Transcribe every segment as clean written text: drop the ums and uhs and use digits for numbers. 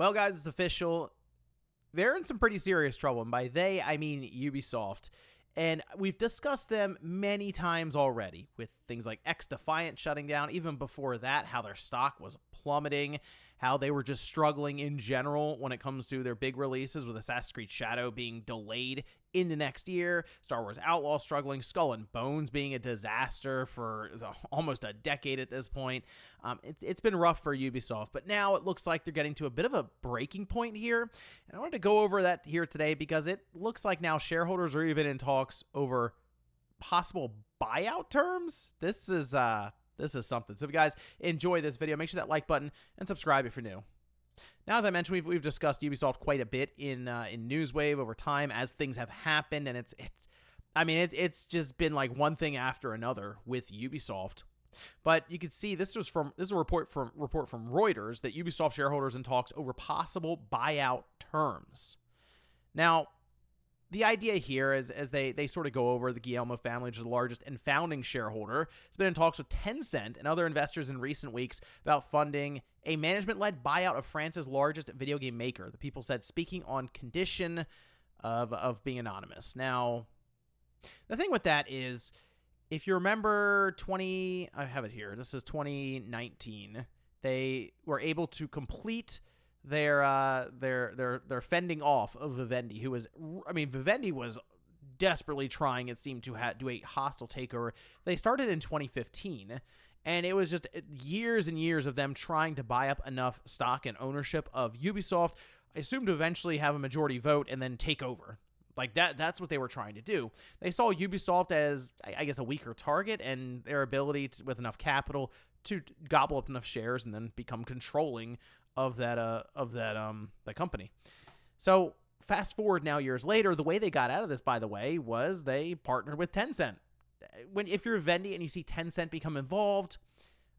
Well, guys, it's official. They're in some pretty serious trouble. And by they, I mean Ubisoft. And we've discussed them many times already with things like X-Defiant shutting down. Even before that, how their stock was plummeting, how they were just struggling in general when it comes to their big releases, with Assassin's Creed Shadow being delayed into next year, Star Wars Outlaw struggling, Skull and Bones being a disaster for almost a decade at this point. It's been rough for Ubisoft, but now it looks like they're getting to a bit of a breaking point here. And I wanted to go over that here today because it looks like now shareholders are even in talks over possible buyout terms. This is something. So if you guys enjoy this video, make sure that like button and subscribe if you're new. Now, as I mentioned, we've discussed Ubisoft quite a bit in Newswave over time as things have happened, and it's just been like one thing after another with Ubisoft. But you can see this is a report from Reuters that Ubisoft shareholders in talks over possible buyout terms. Now, the idea here is, as they sort of go over, the Guillermo family, which is the largest and founding shareholder, has been in talks with Tencent and other investors in recent weeks about funding a management-led buyout of France's largest video game maker. The people said, speaking on condition of being anonymous. Now, the thing with that is, if you remember I have it here. This is 2019. They were able to complete their fending off of Vivendi, who was, Vivendi was desperately trying, it seemed, to do a hostile takeover. They started in 2015, and it was just years and years of them trying to buy up enough stock and ownership of Ubisoft, I assume, to eventually have a majority vote and then take over. Like that's what they were trying to do. They saw Ubisoft as, I guess, a weaker target, and their ability to, with enough capital, to gobble up enough shares and then become controlling of that company. So fast forward now years later, the way they got out of this, by the way, was they partnered with Tencent. If you're Vivendi and you see Tencent become involved,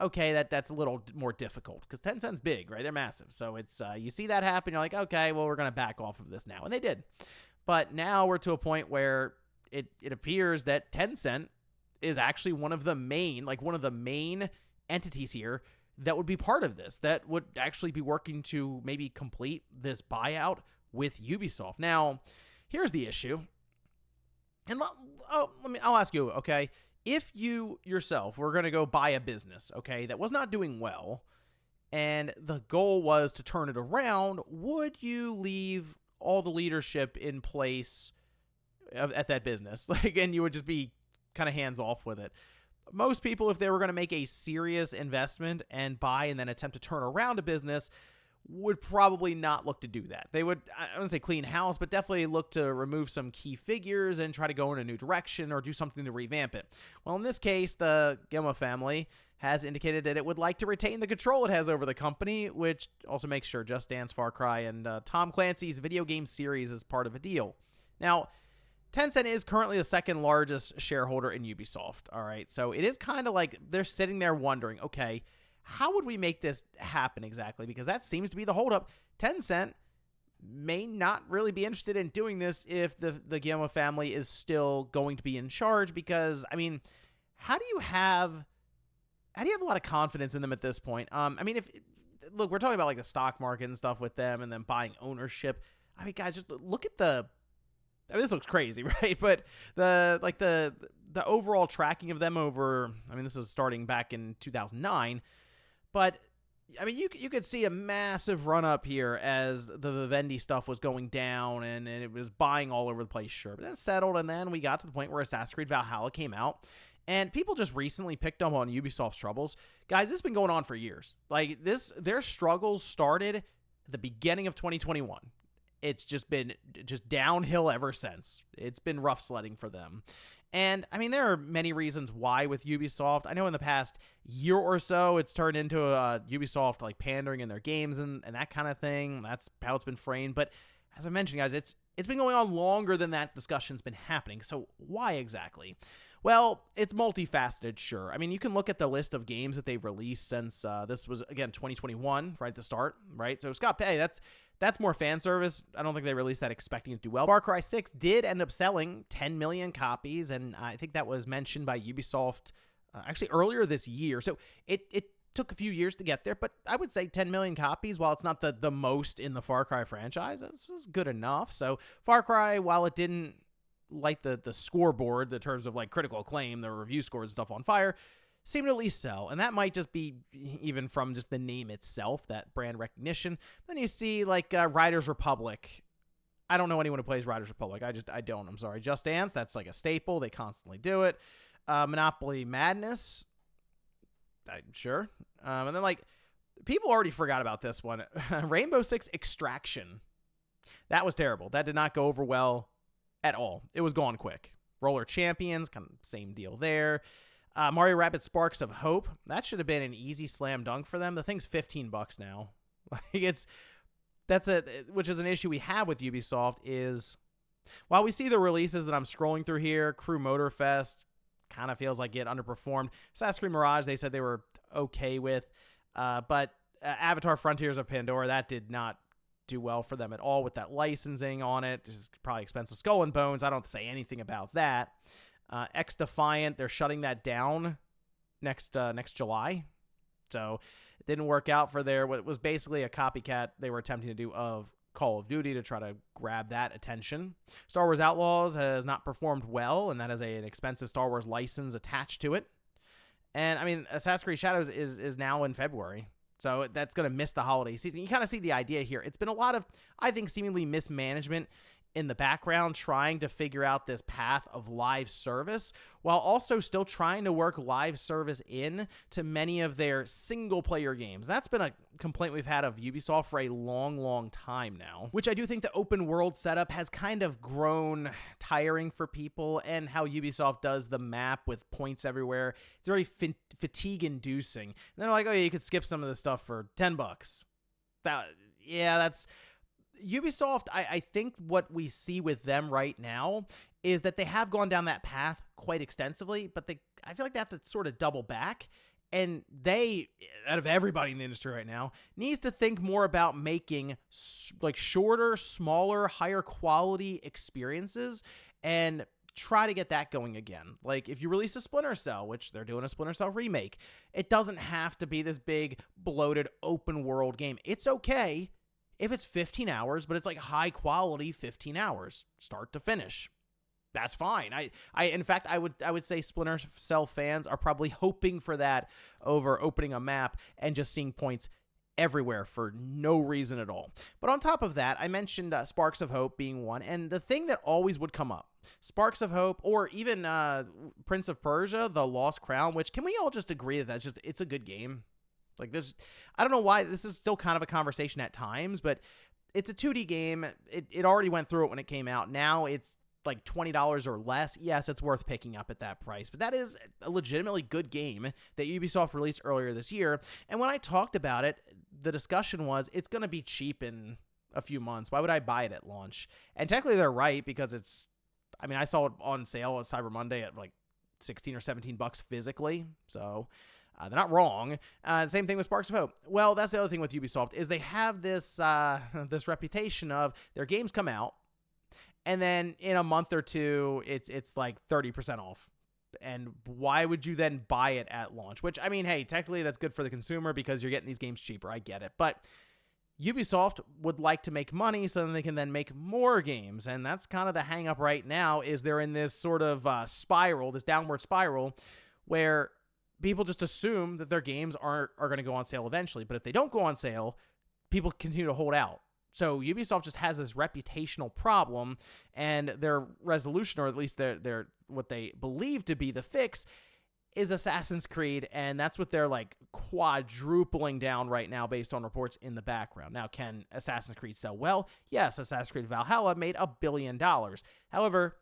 okay, that's a little more difficult because Tencent's big, right? They're massive. So it's you see that happen, you're like, okay, well, we're going to back off of this now. And they did. But now we're to a point where it appears that Tencent is actually one of the main entities here that would be part of this, that would actually be working to maybe complete this buyout with Ubisoft. Now, here's the issue. And I'll ask you, okay, if you yourself were going to go buy a business, okay, that was not doing well, and the goal was to turn it around, would you leave all the leadership in place at that business? And you would just be kind of hands off with it. Most people, if they were going to make a serious investment and buy and then attempt to turn around a business, would probably not look to do that. They would, I wouldn't say clean house, but definitely look to remove some key figures and try to go in a new direction or do something to revamp it. Well, in this case, the Guillermo family has indicated that it would like to retain the control it has over the company, which also makes sure Just Dance, Far Cry, and Tom Clancy's video game series is part of a deal. Now, Tencent is currently the second largest shareholder in Ubisoft, all right? So it is kind of like they're sitting there wondering, okay, how would we make this happen exactly? Because that seems to be the holdup. Tencent may not really be interested in doing this if the Guillermo family is still going to be in charge, because, how do you have a lot of confidence in them at this point? Look, we're talking about like the stock market and stuff with them and then buying ownership. Guys, just look at this looks crazy, right? But the overall tracking of them over, this is starting back in 2009, but you could see a massive run up here as the Vivendi stuff was going down and it was buying all over the place, sure. But then it settled, and then we got to the point where Assassin's Creed Valhalla came out, and people just recently picked up on Ubisoft's troubles. Guys, this has been going on for years. Their struggles started at the beginning of 2021. It's just been downhill ever since. It's been rough sledding for them. And, there are many reasons why with Ubisoft. I know in the past year or so, it's turned into Ubisoft pandering in their games and that kind of thing. That's how it's been framed. But as I mentioned, guys, it's been going on longer than that discussion's been happening. So why exactly? Well, it's multifaceted, sure. You can look at the list of games that they've released since this was, again, 2021, right at the start, right? So Scott Pay, that's more fan service. I don't think they released that expecting it to do well. Far Cry 6 did end up selling 10 million copies, and I think that was mentioned by Ubisoft actually earlier this year. So it took a few years to get there, but I would say 10 million copies, while it's not the most in the Far Cry franchise, is good enough. So Far Cry, while it didn't light the scoreboard in terms of like critical acclaim, the review scores and stuff on fire, seem to at least sell. And that might just be even from just the name itself, that brand recognition. Then you see like Riders Republic. I don't know anyone who plays Riders Republic. I don't. I'm sorry. Just Dance, that's like a staple. They constantly do it. Monopoly Madness. Sure. And then like people already forgot about this one. Rainbow Six Extraction. That was terrible. That did not go over well at all. It was gone quick. Roller Champions, kind of same deal there. Mario Rabbids Sparks of Hope. That should have been an easy slam dunk for them. The thing's $15 now. Like which is an issue we have with Ubisoft is while we see the releases that I'm scrolling through here, Crew Motorfest kind of feels like it underperformed. Assassin's Creed Mirage, they said they were okay with, but Avatar Frontiers of Pandora, that did not do well for them at all with that licensing on it. It's probably expensive. Skull and Bones, I don't have to say anything about that. X Defiant, they're shutting that down next July. So it didn't work out for what was basically a copycat they were attempting to do of Call of Duty to try to grab that attention. Star Wars Outlaws has not performed well, and that has an expensive Star Wars license attached to it. And I mean, Assassin's Creed Shadows is now in February. So that's going to miss the holiday season. You kind of see the idea here. It's been a lot of, I think, seemingly mismanagement in the background trying to figure out this path of live service while also still trying to work live service in to many of their single-player games. That's been a complaint we've had of Ubisoft for a long, long time now, which I do think the open world setup has kind of grown tiring for people, and how Ubisoft does the map with points everywhere. It's very fatigue-inducing. And they're like, oh yeah, you could skip some of this stuff for $10. That's... Ubisoft, I think what we see with them right now is that they have gone down that path quite extensively, but I feel like they have to sort of double back. And they, out of everybody in the industry right now, needs to think more about making like shorter, smaller, higher quality experiences and try to get that going again. Like if you release a Splinter Cell, which they're doing a Splinter Cell remake, it doesn't have to be this big, bloated, open world game. It's okay if it's 15 hours, but it's like high quality 15 hours, start to finish. That's fine. In fact, I would say Splinter Cell fans are probably hoping for that over opening a map and just seeing points everywhere for no reason at all. But on top of that, I mentioned Sparks of Hope being one, and the thing that always would come up, Sparks of Hope, or even Prince of Persia, The Lost Crown, which can we all just agree that it's a good game? Like this, I don't know why this is still kind of a conversation at times, but it's a 2D game. It already went through it when it came out. Now it's like $20 or less. Yes, it's worth picking up at that price, but that is a legitimately good game that Ubisoft released earlier this year. And when I talked about it, the discussion was it's going to be cheap in a few months. Why would I buy it at launch? And technically they're right, because I saw it on sale at Cyber Monday at like 16 or $17 physically. So they're not wrong. Same thing with Sparks of Hope. Well, that's the other thing with Ubisoft is they have this this reputation of their games come out, and then in a month or two, it's like 30% off. And why would you then buy it at launch? Which, I mean, hey, technically that's good for the consumer because you're getting these games cheaper. I get it. But Ubisoft would like to make money so that they can then make more games. And that's kind of the hang up right now is they're in this sort of spiral, this downward spiral, where people just assume that their games are going to go on sale eventually. But if they don't go on sale, people continue to hold out. So Ubisoft just has this reputational problem, and their resolution, or at least their what they believe to be the fix, is Assassin's Creed, and that's what they're like quadrupling down right now based on reports in the background. Now, can Assassin's Creed sell well? Yes, Assassin's Creed Valhalla made $1 billion. However,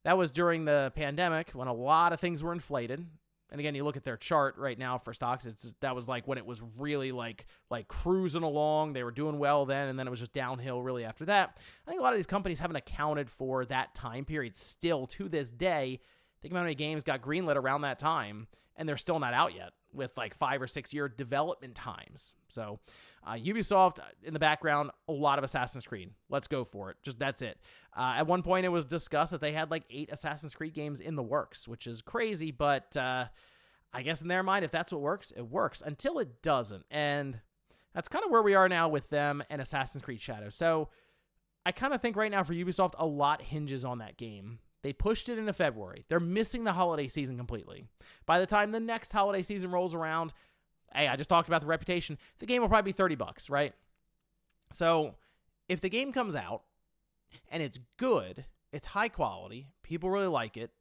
that was during the pandemic when a lot of things were inflated. And again, you look at their chart right now for stocks, that was like when it was really like cruising along. They were doing well then, and then it was just downhill really after that. I think a lot of these companies haven't accounted for that time period still to this day. Think about how many games got greenlit around that time, and they're still not out yet with like 5 or 6 year development times. So Ubisoft, in the background, a lot of Assassin's Creed. Let's go for it. Just that's it. At one point, it was discussed that they had like 8 Assassin's Creed games in the works, which is crazy, but I guess in their mind, if that's what works, it works until it doesn't. And that's kind of where we are now with them and Assassin's Creed Shadows. So I kind of think right now for Ubisoft, a lot hinges on that game. They pushed it into February. They're missing the holiday season completely. By the time the next holiday season rolls around, hey, I just talked about the reputation. The game will probably be $30, right? So if the game comes out and it's good, it's high quality, people really like it,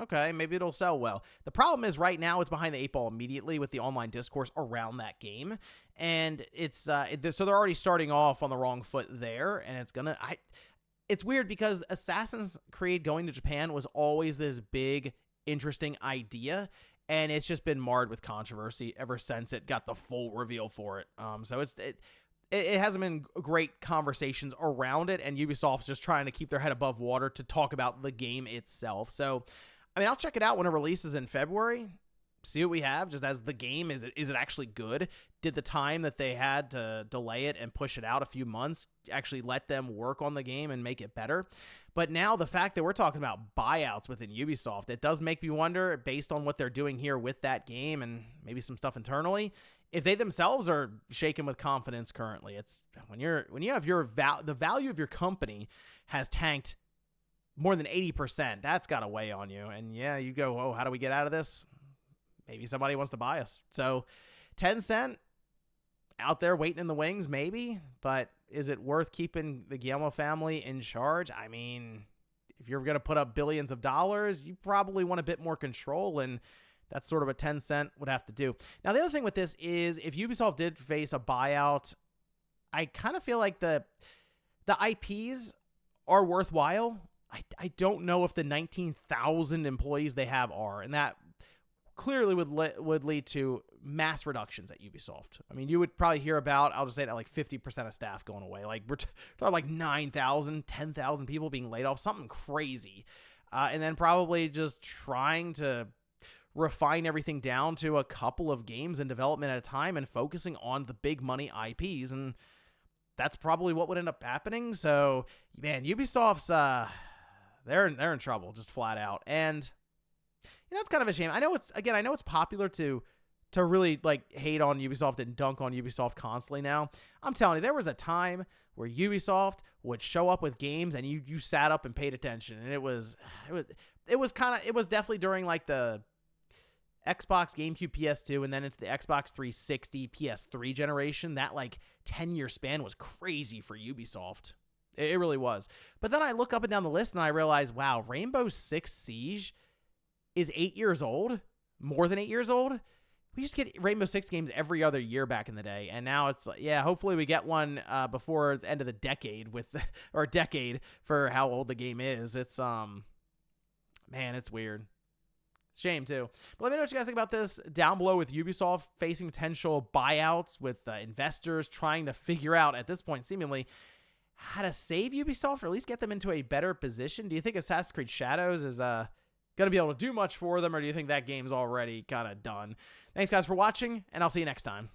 okay, maybe it'll sell well. The problem is right now it's behind the 8 ball immediately with the online discourse around that game. And it's so they're already starting off on the wrong foot there. And it's weird because Assassin's Creed going to Japan was always this big, interesting idea. And it's just been marred with controversy ever since it got the full reveal for it. So it hasn't been great conversations around it. And Ubisoft's just trying to keep their head above water to talk about the game itself. So I mean, I'll check it out when it releases in February, see what we have, just as the game. Is it actually good? Did the time that they had to delay it and push it out a few months actually let them work on the game and make it better? But now the fact that we're talking about buyouts within Ubisoft, it does make me wonder, based on what they're doing here with that game and maybe some stuff internally, if they themselves are shaken with confidence currently. It's when you have the value of your company has tanked more than 80%, that's got to weigh on you. And yeah, you go, oh, how do we get out of this? Maybe somebody wants to buy us. So Tencent out there waiting in the wings, maybe, but is it worth keeping the Guillermo family in charge? I mean, if you're going to put up billions of dollars, you probably want a bit more control, and that's sort of what Tencent would have to do. Now, the other thing with this is if Ubisoft did face a buyout, I kind of feel like the IPs are worthwhile. I don't know if the 19,000 employees they have are, and that clearly would lead to mass reductions at Ubisoft. I mean, you would probably hear about, I'll just say that, like 50% of staff going away. Like we're talking like 9,000, 10,000 people being laid off, something crazy. And then probably just trying to refine everything down to a couple of games in development at a time and focusing on the big money IPs. And that's probably what would end up happening. So, man, Ubisoft's they're in trouble, just flat out. And it's kind of a shame. I know it's popular to really like hate on Ubisoft and dunk on Ubisoft constantly now. I'm telling you, there was a time where Ubisoft would show up with games and you sat up and paid attention, and it was definitely during like the Xbox, GameCube, PS2, and then it's the Xbox 360, PS3 generation. That like 10-year span was crazy for Ubisoft. It really was. But then I look up and down the list and I realize, wow, Rainbow Six Siege is 8 years old, more than 8 years old. We used to get Rainbow Six games every other year back in the day, and now it's like, yeah, hopefully we get one before the end of the decade or decade for how old the game is. It's man, it's weird. Shame too. But let me know what you guys think about this down below, with Ubisoft facing potential buyouts, with investors trying to figure out at this point seemingly how to save Ubisoft or at least get them into a better position. Do you think Assassin's Creed Shadows is going to be able to do much for them, or do you think that game's already kind of done? Thanks, guys, for watching, and I'll see you next time.